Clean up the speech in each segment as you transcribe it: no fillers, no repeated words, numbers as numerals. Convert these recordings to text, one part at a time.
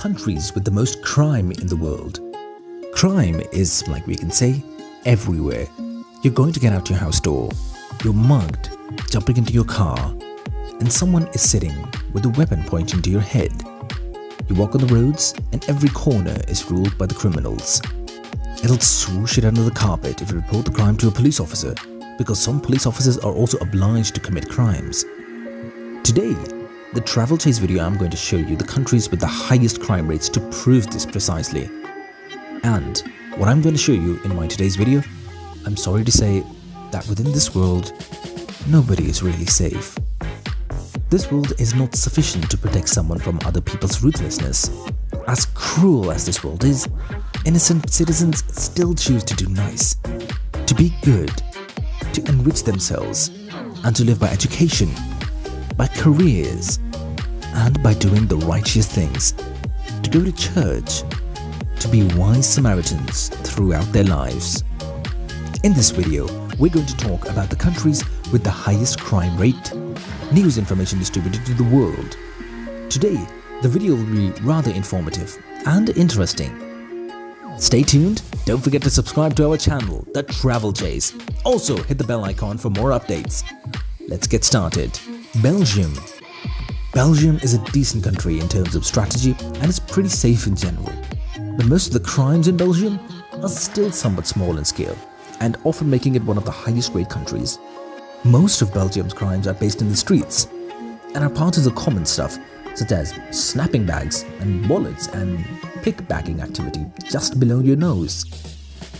countries with the most crime in the world. Crime is, like we can say, everywhere. You're going to get out your house door, you're mugged, jumping into your car, and someone is sitting with a weapon pointing to your head. You walk on the roads and every corner is ruled by the criminals. It'll swoosh it under the carpet if you report the crime to a police officer, because some police officers are also obliged to commit crimes. Today, the travel chase video, I'm going to show you the countries with the highest crime rates to prove this precisely. And what I'm going to show you in my today's video, I'm sorry to say that within this world, nobody is really safe. This world is not sufficient to protect someone from other people's ruthlessness. As cruel as this world is, innocent citizens still choose to do nice, to be good, to enrich themselves, and to live by education, by careers, and by doing the righteous things, to go to church, to be wise Samaritans throughout their lives. In this video, we're going to talk about the countries with the highest crime rate, news information distributed to the world. Today, the video will be rather informative and interesting. Stay tuned, don't forget to subscribe to our channel, The Travel Chase. Also, hit the bell icon for more updates. Let's get started. Belgium. Belgium is a decent country in terms of strategy and is pretty safe in general. But most of the crimes in Belgium are still somewhat small in scale and often making it one of the highest rate countries. Most of Belgium's crimes are based in the streets and are part of the common stuff such as snapping bags and wallets and pickpacking activity just below your nose.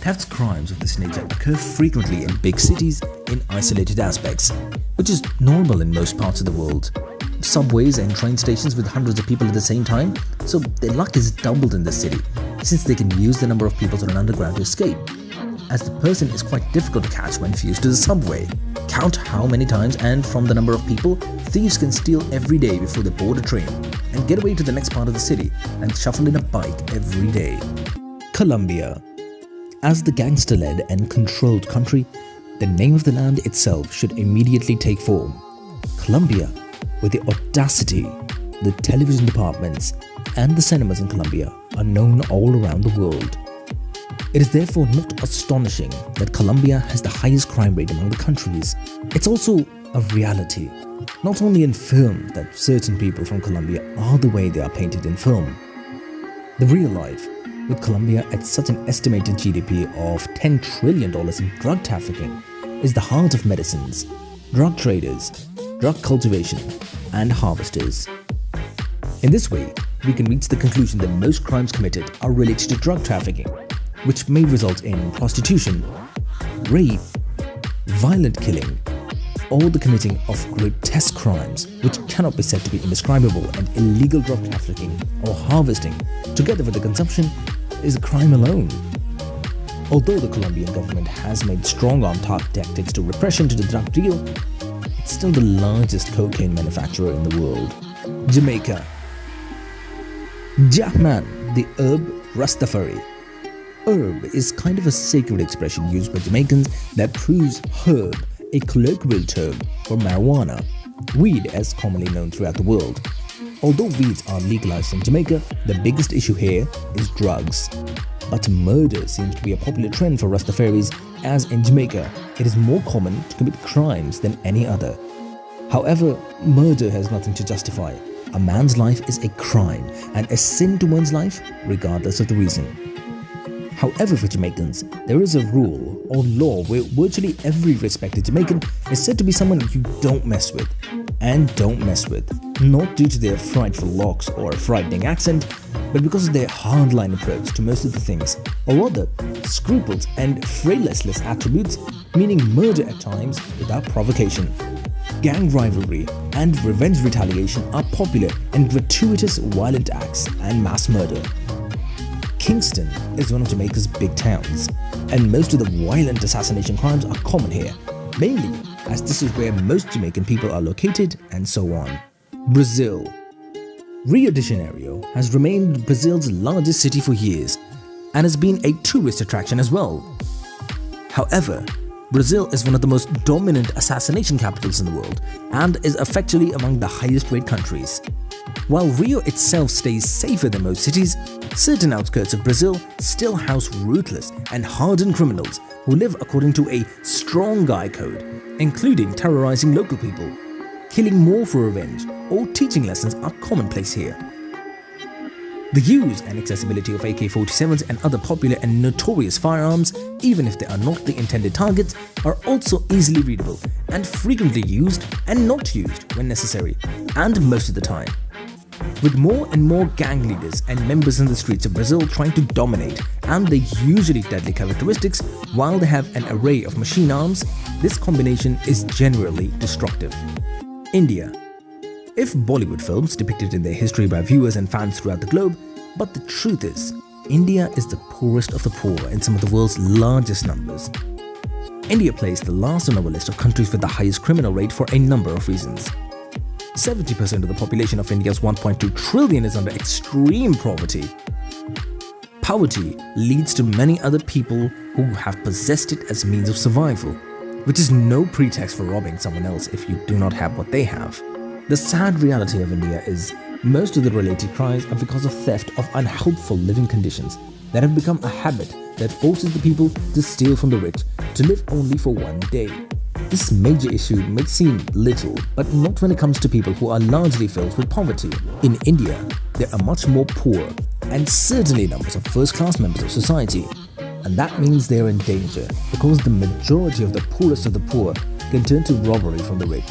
Theft crimes of this nature occur frequently in big cities in isolated aspects, which is normal in most parts of the world. Subways and train stations with hundreds of people at the same time, so their luck is doubled in this city since they can use the number of people on an underground to escape, as the person is quite difficult to catch when fused to the subway. Count how many times and from the number of people thieves can steal every day before they board a train and get away to the next part of the city and shuffle in a bike every day. Colombia. As the gangster-led and controlled country, the name of the land itself should immediately take form. Colombia, with the audacity, the television departments, and the cinemas in Colombia are known all around the world. It is therefore not astonishing that Colombia has the highest crime rate among the countries. It's also a reality, not only in film, that certain people from Colombia are the way they are painted in film. The real life, with Colombia at such an estimated GDP of $10 trillion in drug trafficking, is the heart of medicines, drug traders, drug cultivation, and harvesters. In this way, we can reach the conclusion that most crimes committed are related to drug trafficking, which may result in prostitution, rape, violent killing, or the committing of grotesque crimes which cannot be said to be indescribable, and illegal drug trafficking or harvesting, together with the consumption, is a crime alone. Although the Colombian government has made strong-arm tactics to repression to the drug deal, it's still the largest cocaine manufacturer in the world. Jamaica. Jahman, the herb Rastafari. Herb is kind of a sacred expression used by Jamaicans that proves herb a colloquial term for marijuana, weed as commonly known throughout the world. Although weeds are legalized in Jamaica, the biggest issue here is drugs. But murder seems to be a popular trend for Rastafaris, as in Jamaica, it is more common to commit crimes than any other. However, murder has nothing to justify. A man's life is a crime and a sin to one's life, regardless of the reason. However, for Jamaicans, there is a rule or law where virtually every respected Jamaican is said to be someone you don't mess with, and don't mess with, not due to their frightful locks or frightening accent, but because of their hardline approach to most of the things, or rather, scruples and frailerless attributes, meaning murder at times without provocation. Gang rivalry and revenge retaliation are popular in gratuitous violent acts and mass murder. Kingston is one of Jamaica's big towns, and most of the violent assassination crimes are common here, mainly as this is where most Jamaican people are located, and so on. Brazil. Rio de Janeiro has remained Brazil's largest city for years and has been a tourist attraction as well. However, Brazil is one of the most dominant assassination capitals in the world and is effectively among the highest rate countries. While Rio itself stays safer than most cities, certain outskirts of Brazil still house ruthless and hardened criminals who live according to a strong guy code, including terrorizing local people. Killing more for revenge or teaching lessons are commonplace here. The use and accessibility of AK-47s and other popular and notorious firearms, even if they are not the intended targets, are also easily readable and frequently used and not used when necessary, and most of the time. With more and more gang leaders and members in the streets of Brazil trying to dominate and their usually deadly characteristics while they have an array of machine arms, this combination is generally destructive. India. If Bollywood films depicted in their history by viewers and fans throughout the globe, but the truth is, India is the poorest of the poor in some of the world's largest numbers. India placed the last on our list of countries with the highest criminal rate for a number of reasons. 70% of the population of India's 1.2 trillion is under extreme poverty. Poverty leads to many other people who have possessed it as means of survival, which is no pretext for robbing someone else if you do not have what they have. The sad reality of India is most of the related crimes are because of theft of unhealthful living conditions that have become a habit that forces the people to steal from the rich to live only for one day. This major issue may seem little, but not when it comes to people who are largely filled with poverty. In India, there are much more poor and certainly numbers of first-class members of society. And that means they are in danger because the majority of the poorest of the poor can turn to robbery from the rich,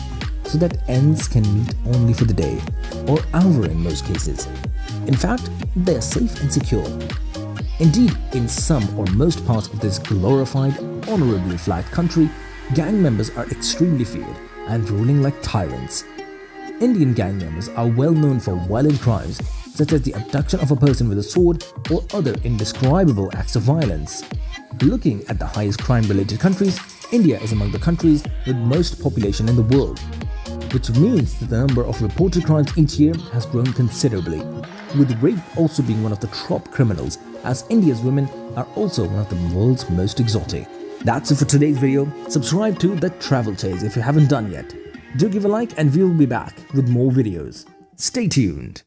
so that ends can meet only for the day, or hour in most cases. In fact, they are safe and secure. Indeed, in some or most parts of this glorified, honorably flagged country, gang members are extremely feared and ruling like tyrants. Indian gang members are well known for violent crimes such as the abduction of a person with a sword or other indescribable acts of violence. Looking at the highest crime-related countries, India is among the countries with most population in the world, which means that the number of reported crimes each year has grown considerably, with rape also being one of the top criminals, as India's women are also one of the world's most exotic. That's it for today's video. Subscribe to The Travel Chase if you haven't done yet. Do give a like and we will be back with more videos. Stay tuned.